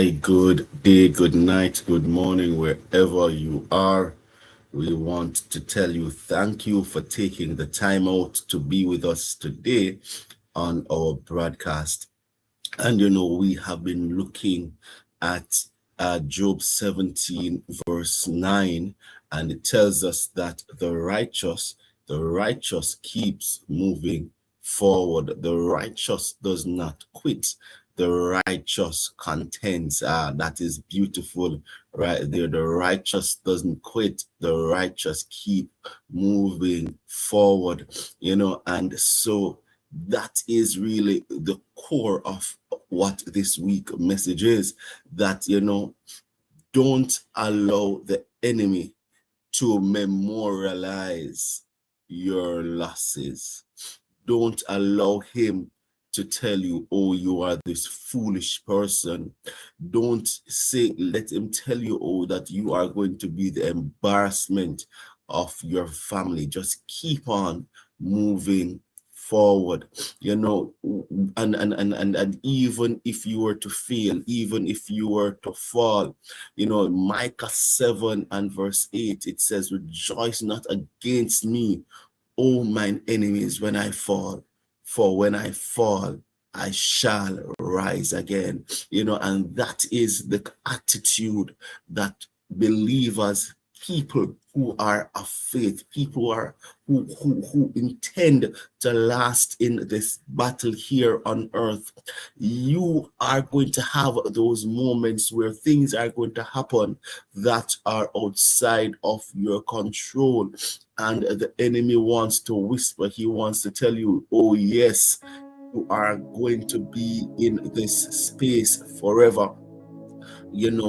Hi, good day, good night, good morning, wherever you are. We want to tell you thank you for taking the time out to be with us today on our broadcast. And we have been looking at Job 17, verse 9, and it tells us that the righteous keeps moving forward. The righteous does not quit. The righteous contends. That is beautiful right there. The righteous doesn't quit. The righteous keep moving forward, and so that is really the core of what this week message is, that don't allow the enemy to memorialize your losses. Don't allow him to tell you, oh, you are this foolish person. Don't let him tell you, oh, that you are going to be the embarrassment of your family. Just keep on moving forward, and even if you were to fail, even if you were to fall, Micah 7 and verse 8, it says, rejoice not against me, O mine enemies, when I fall, for when I fall, I shall rise again. And that is the attitude that believers, people who are of faith, people who intend to last in this battle here on earth, you are going to have those moments where things are going to happen that are outside of your control. And the enemy wants to whisper, he wants to tell you, oh yes, you are going to be in this space forever.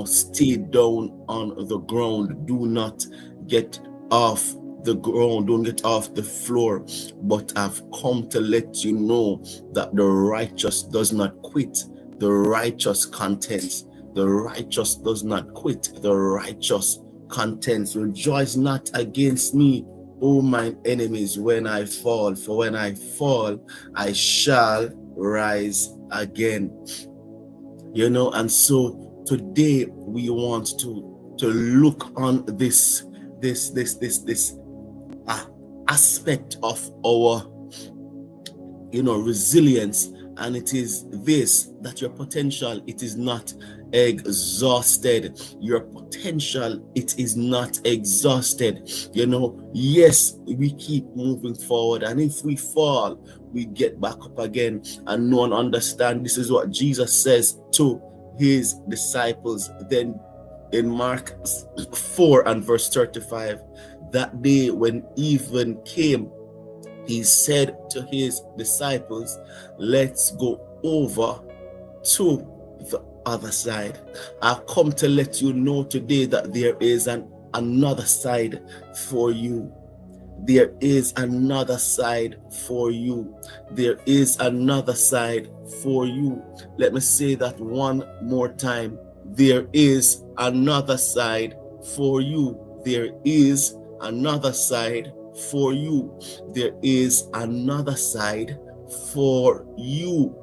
Stay down on the ground. Do not get off the ground. Don't get off the floor. But I've come to let you know that the righteous does not quit. The righteous contends. The righteous does not quit. The righteous contends. Rejoice not against me, O mine enemies, when I fall. For when I fall, I shall rise again. And so today we want to look on this aspect of our resilience, and it is this, that your potential, it is not exhausted. Your potential, it is not exhausted. Yes, we keep moving forward, and if we fall, we get back up again. And no one understand. This is what Jesus says to his disciples then in Mark 4 and verse 35. That day when even came, he said to his disciples, let's go over to the other side. I've come to let you know today that there is another side for you. There is another side for you. There is another side for you. Let me say that one more time. There is another side for you. There is another side for you. There is another side for you.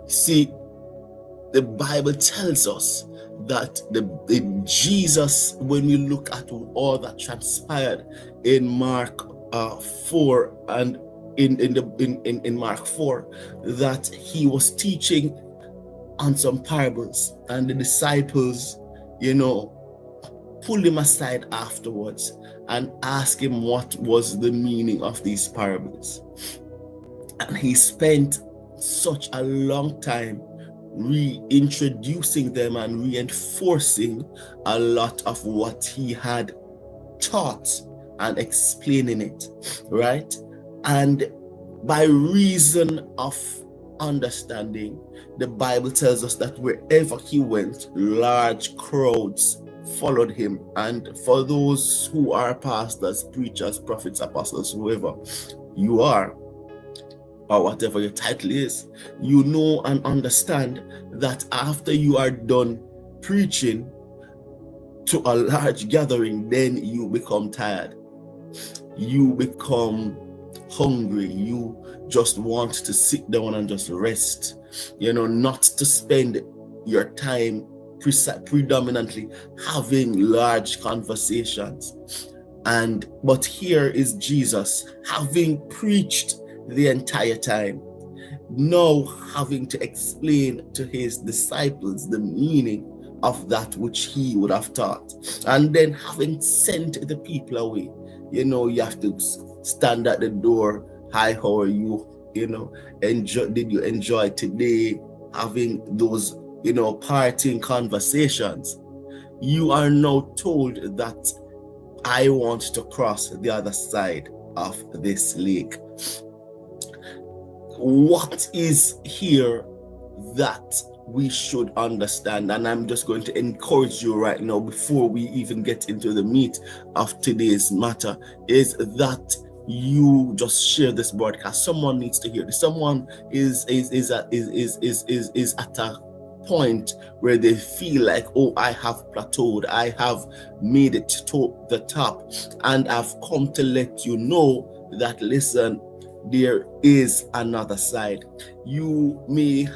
See, the Bible tells us that Jesus, when we look at all that transpired in Mark 4 and in Mark 4, that he was teaching on some parables, and the disciples, pulled him aside afterwards and asked him what was the meaning of these parables. And he spent such a long time reintroducing them and reinforcing a lot of what he had taught and explaining it, right? And by reason of understanding, the Bible tells us that wherever he went, large crowds followed him. And for those who are pastors, preachers, prophets, apostles, whoever you are, or whatever your title is, you know and understand that after you are done preaching to a large gathering, then you become tired. You become hungry. You just want to sit down and just rest, not to spend your time predominantly having large conversations. But here is Jesus having preached the entire time, now having to explain to his disciples the meaning of that which he would have taught, and then having sent the people away. You have to stand at the door. Hi, how are you? Did you enjoy today? Having those parting conversations. You are now told that I want to cross the other side of this lake. What is here that we should understand? And I'm just going to encourage you right now, before we even get into the meat of today's matter, is that you just share this broadcast. Someone needs to hear this. Someone is at a point where they feel like, oh, I have plateaued, I have made it to the top, and I've come to let you know that, listen, there is another side. You may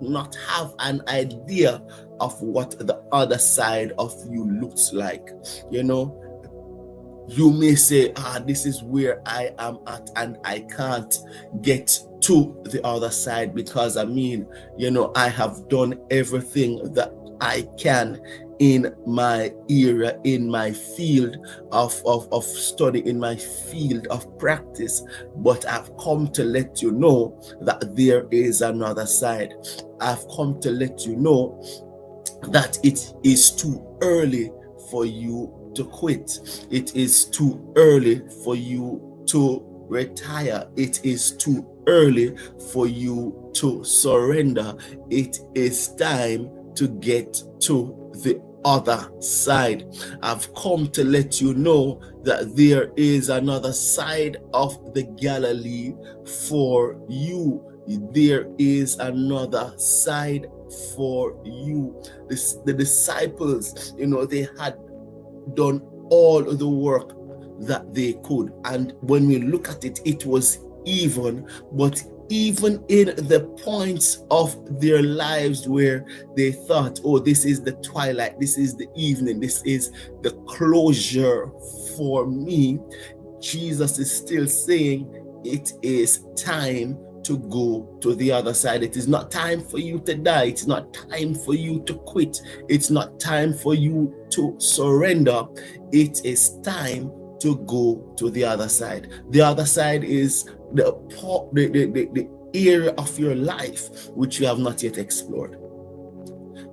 not have an idea of what the other side of you looks like. You may say, this is where I am at, and I can't get to the other side because I have done everything that I can in my area, in my field of study, in my field of practice. But I've come to let you know that there is another side. I've come to let you know that it is too early for you to quit. It is too early for you to retire. It is too early for you to surrender. It is time to get to the other side. I've come to let you know that there is another side of the Galilee for you. There is another side for you. The disciples, they had done all of the work that they could, and when we look at it, it was even. But even in the points of their lives where they thought, oh, this is the twilight, this is the evening, this is the closure for me, Jesus is still saying it is time to go to the other side. It is not time for you to die. It's not time for you to quit. It's not time for you to surrender. It is time to go to the other side. The other side is the area of your life which you have not yet explored.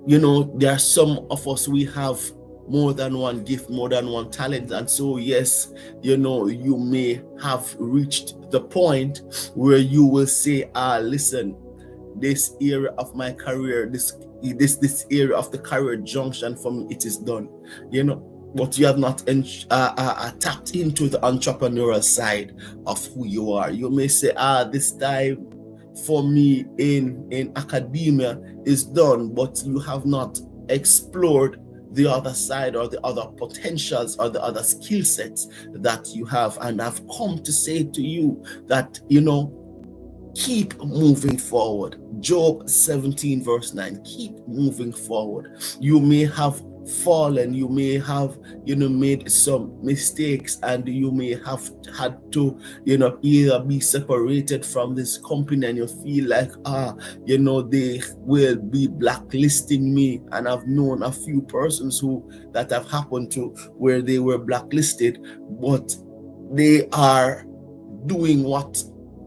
There are some of us, we have more than one gift, more than one talent. And so, yes, you may have reached the point where you will say, listen, this area of my career, this area of the career junction for me, it is done. But you have not tapped into the entrepreneurial side of who you are. You may say, this time for me in academia is done, but you have not explored the other side, or the other potentials, or the other skill sets that you have. And I've come to say to you that, keep moving forward. Job 17 verse 9, keep moving forward. You may have fallen, you may have made some mistakes, and you may have had to either be separated from this company, and you feel like they will be blacklisting me. And I've known a few persons that have happened to where they were blacklisted, but they are doing what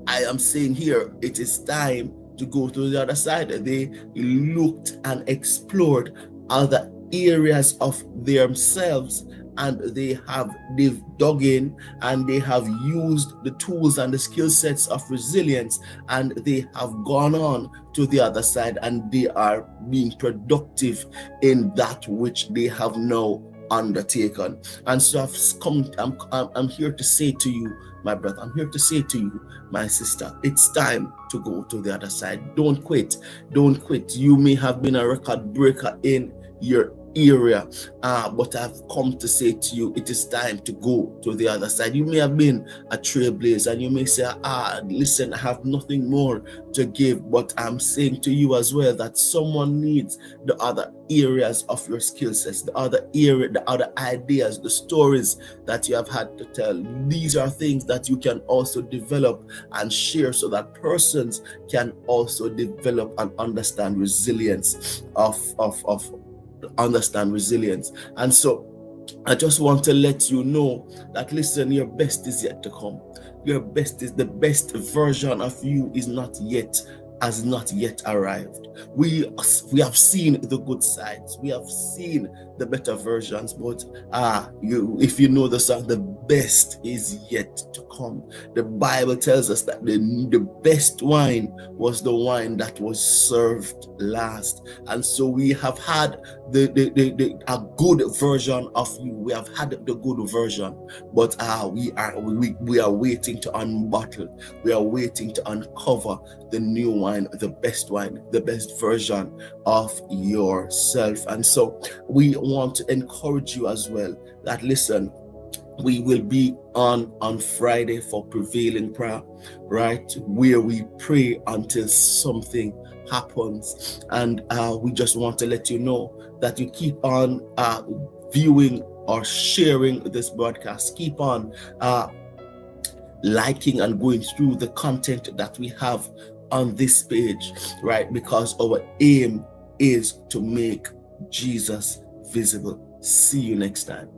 I am saying here. It is time to go to the other side. They looked and explored other areas of themselves, and they've dug in, and they have used the tools and the skill sets of resilience, and they have gone on to the other side, and they are being productive in that which they have now undertaken. And so I'm here to say to you, my brother, I'm here to say to you, my sister, it's time to go to the other side. Don't quit. You may have been a record breaker in your area, but I've come to say to you, it is time to go to the other side. You may have been a trailblazer and you may say, listen, I have nothing more to give, but I'm saying to you as well that someone needs the other areas of your skill sets, the other ideas, the stories that you have had to tell. These are things that you can also develop and share so that persons can also develop and understand resilience understand resilience. And so I just want to let you know that, listen, your best is yet to come. Your best is the best version of you has not yet arrived. We have seen the good sides. We have seen the better versions, but if you know the song, the best is yet to come. The Bible tells us that the best wine was the wine that was served last. And so we have had a good version of you. We have had the good version, but we are waiting to unbottle. We are waiting to uncover the new wine, the best version of yourself. And so we want to encourage you as well that, listen, we will be on Friday for Prevailing Prayer, right, where we pray until something happens. And we just want to let you know that you keep on viewing or sharing this broadcast. Keep on liking and going through the content that we have on this page, right? Because our aim is to make Jesus visible. See you next time.